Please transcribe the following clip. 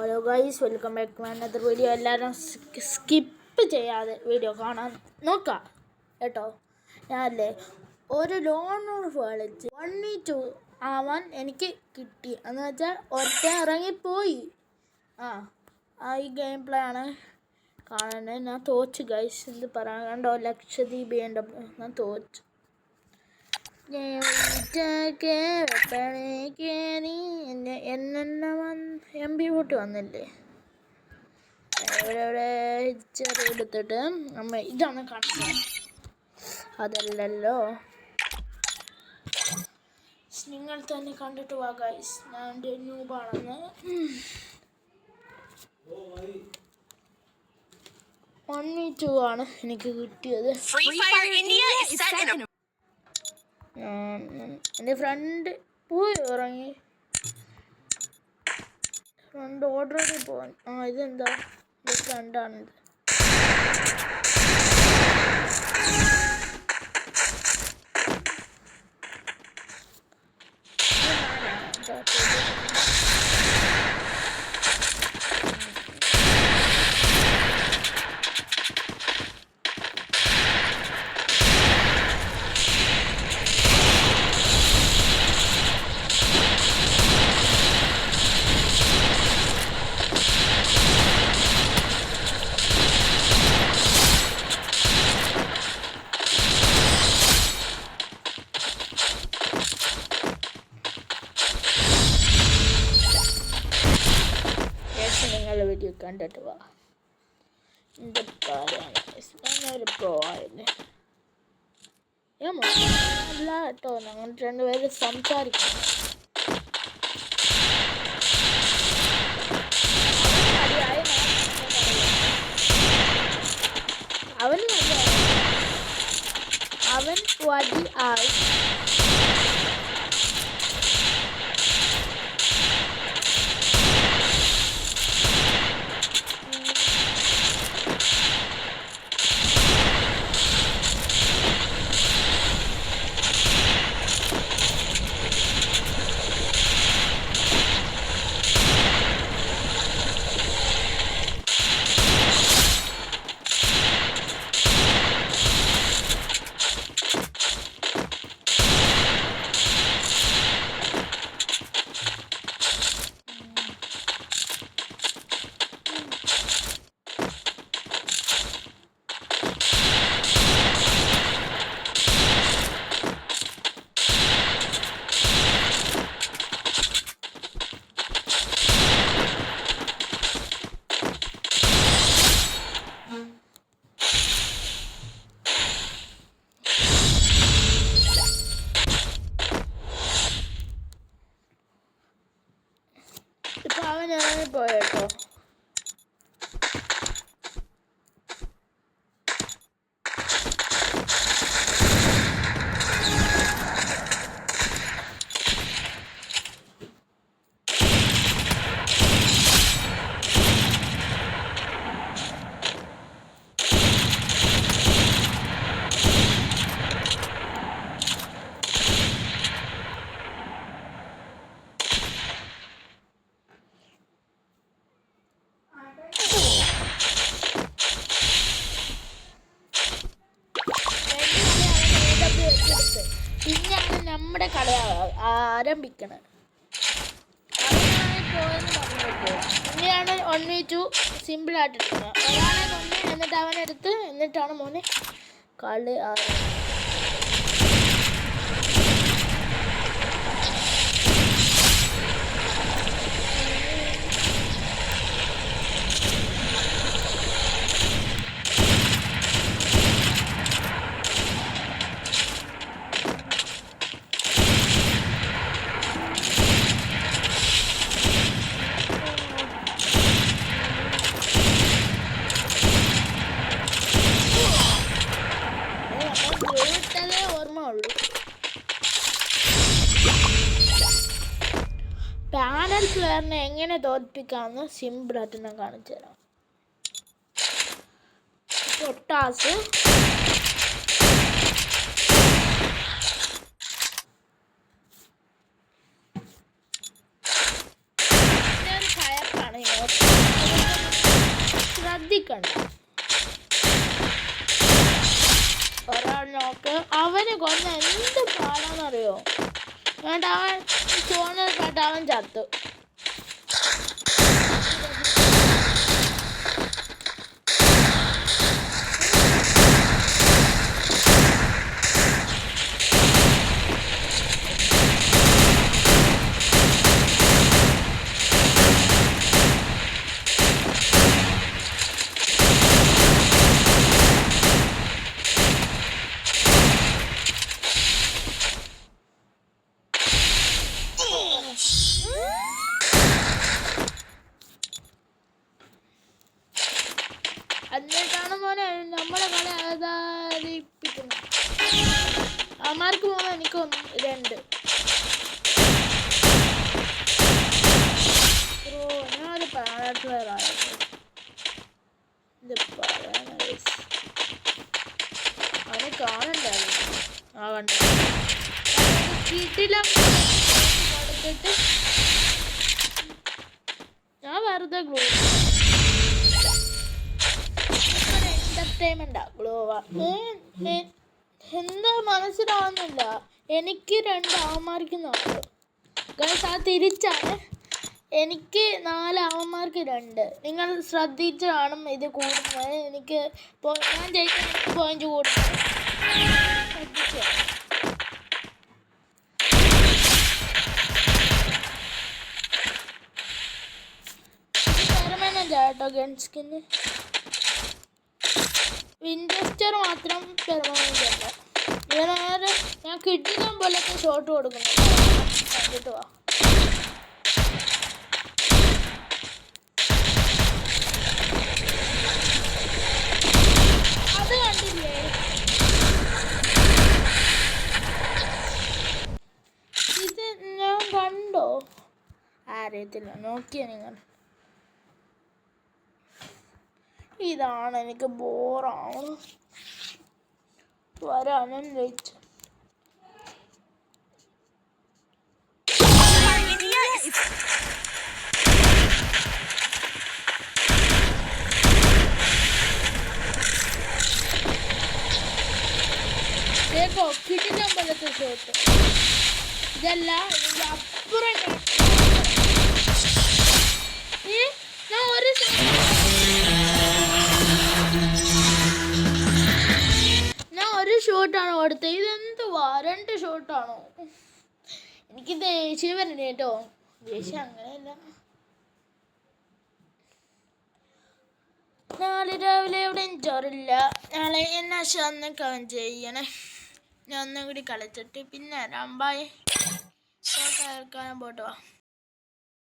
Hello guys, welcome back to another video. എല്ലാവരും skip ചെയ്യാതെ video കാണാൻ നോക്കാം കേട്ടോ. ഞാനല്ലേ ഒരു ലോൺ കളിച്ച് 1v2 ആവാൻ എനിക്ക് കിട്ടി എന്ന് വെച്ചാൽ ഒറ്റ ഇറങ്ങിപ്പോയി. ഈ ഗെയിം പ്ലേ ആണ് കാണുന്നത്. ഞാൻ തോച്ചു ഗൈസ്, എന്ത് പറയാൻ. കണ്ടോ, ലക്ഷദ്വീപ് ഞാൻ തോച്ചു. MP40 വന്നില്ലേ ഇവിടെ ചെറിയെടുത്തിട്ട് അമ്മ ഇതാണ് കാണുന്നത്. അതല്ലല്ലോ, നിങ്ങൾ തന്നെ കണ്ടിട്ട് വാ ഗൈസ്, ഞാൻ എൻ്റെ ന്യൂബാണെന്ന്. 1v2 ആണ് എനിക്ക് കിട്ടിയത്. എൻ്റെ ഫ്രണ്ട് പോയി ഇറങ്ങി. ഫ്രണ്ട് ഓർഡർ പോവാൻ. ഇതെന്താ, എൻ്റെ ഫ്രണ്ടാണിത്. നിങ്ങളുടെ വീഡിയോ കണ്ടിട്ട് വാ. എൻ്റെ ഞാനൊരു പ്രോ ആയില്ലേ. അല്ല കേട്ടോ, ഞങ്ങൾ രണ്ടുപേര് സംസാരിക്കണം. അവൻ വടി ആയി. ഇപ്പം അവൻ ഇറങ്ങിപ്പോയേട്ടോ. പിന്നെയാണ് നമ്മുടെ കളി ആരംഭിക്കണത്. ഇങ്ങനെയാണ് 1v2 സിമ്പിളായിട്ട് എടുക്കുന്നത്. ഒരാളെ കൊന്ന് എന്നിട്ട് അവനെടുത്ത് എന്നിട്ടാണ് മോനെ കളി ആരംഭിക്കുന്നത്. പാനൽ പ്ലെയറിനെ എങ്ങനെ തോൽപ്പിക്കാമെന്ന് സിമ്പിളായിട്ട് ഞാൻ കാണിച്ചു തരാം. പൊട്ടാസ് കയപ്പാണ് ശ്രദ്ധിക്കണ്ട. ഒരാൾ നോക്ക്, അവന് കൊന്ന എന്ത് പാടാന്നറിയോ? വേണ്ട, അവൻ ചോണൽ കേട്ട അവൻ ചത്തു. എന്നിട്ടാണ് മോനെ നമ്മളെ കളി അവതാരിപ്പിക്കുന്നത്. അമ്മമാർക്ക് പോലെ എനിക്ക് 2. ഞാനത് പറയാനായിട്ട് ഇത് പറയാന അവനെ കാണണ്ടായിരുന്നു. ആ കണ്ട വീട്ടിലും കൊടുത്തിട്ട് ഞാൻ വെറുതെ ഗ്ലോ എന്റർടൈൻമെന്റാ ഗ്ലോവ. എന്താ മനസ്സിലാവുന്നില്ല. എനിക്ക് 2 അവന്മാർക്ക് 4. ഗൈസ് ആ തിരിച്ചാണ്. എനിക്ക് 4 അവന്മാർക്ക് 2. നിങ്ങൾ ശ്രദ്ധിച്ച് കാണും ഇത് കൂടുന്നത്. എനിക്ക് ഞാൻ ജയിക്കാൻ എനിക്ക് പോയിന്റ് കൂടുന്നത് ശ്രദ്ധിച്ചു. പെർമനന്റ് ആട്ടോ ഗൺ സ്കിന്. വിൻചെസ്റ്റർ മാത്രം പെർമനന്റ് അല്ല. ഇവനേറെ ഞാൻ കിട്ടിയ പോലത്തെ ഷോട്ട് കൊടുക്കുന്നു. കണ്ടിട്ട് വാ. അത് കണ്ടില്ലേ? ഇത് ഞാൻ കണ്ടോ? അറിയത്തില്ല, നോക്കിയ നിങ്ങൾ. ഇതാണ് എനിക്ക് ബോറാണ്. വരാനും വെച്ച് കേട്ടോ കിട്ടിക്കാൻ പോലത്തെ ഷോട്ട്. ഇതല്ല, ഇതിൻ്റെ അപ്പുറം ഞാൻ ഒരു ഷോട്ടാണ് കൊടുത്തത്. ഇതെന്തുവാ 2 ഷോട്ടാണോ? എനിക്ക് ദേഷ്യം വരണേ കേട്ടോ. ദേഷ്യം അങ്ങനെയല്ല. നാളെ രാവിലെ എവിടെയും ചോറില്ല. നാളെ എന്നാ ഒന്ന് കമൻറ്റ് ചെയ്യണേ. ഞാൻ ഒന്നും കൂടി കളിച്ചിട്ട് പിന്നെ വരാം. ബൈ. പോട്ടെ, പോട്ടെ വാ.